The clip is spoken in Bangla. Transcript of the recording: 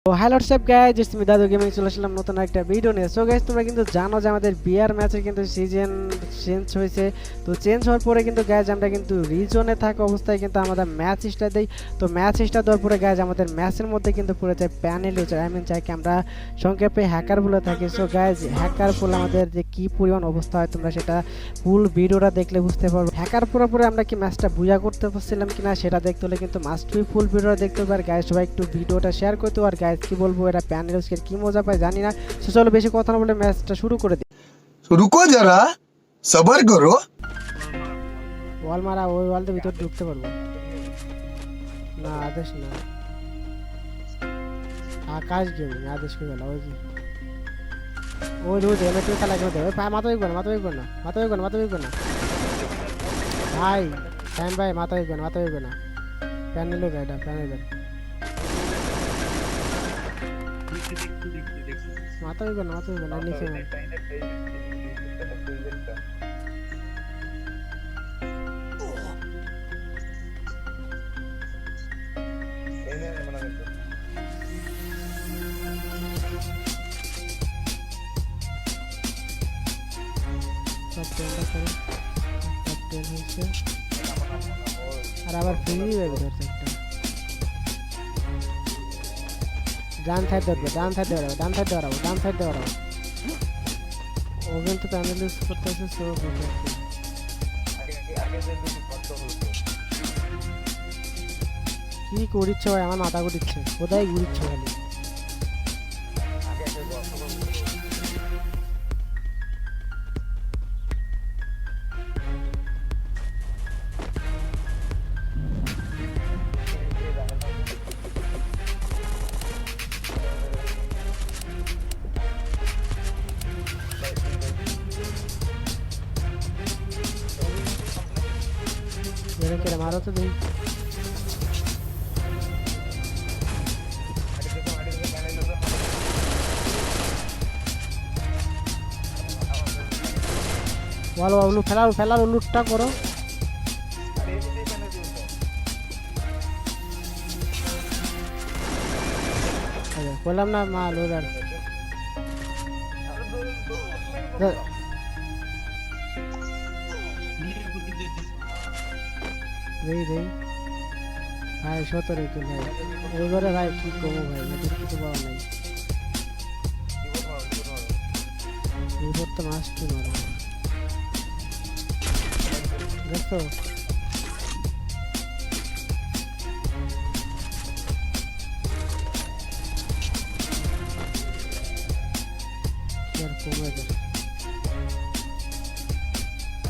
তো hello WhatsApp guys, it's me দাদু গেমিং। চলে আসলাম নতুন একটা ভিডিও নিয়ে। সো গাইজ, তোমরা কিন্তু জানো যে আমাদের বিআর ম্যাচে কিন্তু সিজন চেঞ্জ হয়েছে। তো চেঞ্জ হওয়ার পরে কিন্তু গাইজ আমরা কিন্তু রিজনে থাকা অবস্থায় কিন্তু আমাদের ম্যাচ স্টার্ট দিই। তো ম্যাচ স্টার্ট দেওয়ার পরে গাইজ আমাদের ম্যাচের মধ্যে কিন্তু পড়ে যায় প্যানেল ইউজার, যাকে আমরা সংক্ষেপে হ্যাকার বলে থাকি। সো গাইজ, হ্যাকার বলে আমাদের যে কী পরিমাণ অবস্থা হয় তোমরা সেটা ফুল ভিডিওটা দেখলে বুঝতে পারবো। হ্যাকার পুরোপুরি আমরা কি ম্যাচটা বুঝা করতে পারছিলাম কিনা সেটা দেখতে হলে কিন্তু মাস্ট বি ফুল ভিডিওটা দেখতে হবে। আর গাইজ, সবাই একটু ভিডিওটা শেয়ার করতে। আর গাইজ কি বলবো, এরা প্যানেল ইউজের কি মজা পায় জানি না। সো চলো বেশি কথা না বলে ম্যাচটা শুরু করে দিই। रुको जरा सबर करो। ওয়াল মারা, ওই ওয়ালটার ভিতর ঢুকতে পারবো না। আদেশ না, আকাশ গেমিং আদেশ করে গেল। ওই যে ওই রোজ এমএ তুই খেলা করে দেবে। মাথা উঠবে না, মাথা উঠবে না, মাথা উঠবে না, মাথা উঠবে না ভাই। টাইম ভাই, মাথা উঠবে না, মাথা উঠবে না। প্যানেল এটা প্যানেল, মাথা উঠবে না, মাথা উঠবে না। নিচে আর আবার ফ্রি যাবে ধরছে একটা। ডান সাইড ধরবে, ডান সাইড ধরাবো, ডান সাইড ধরাবো, ডান সাইড ধরাবো। ও কিন্তু প্যানেল ইউজ করতেছে। সো কি করিচ্ছে ভাই, আমার মাথা ঘুরিচ্ছে, কোথায় ঘুরিচ্ছে খালি। কেড়ে মারো তো দেখি। বলো উলু ফেলার ফেলার উলুটটা করো। বললাম না মাল ওরার ভাই 17 কিল ভাই। এবারে ভাই কি করবো ভাই, এদের কিছু পাওয়া নাই। এবার তো মাস্ট মারো দেখো। কি আর কমে যায়।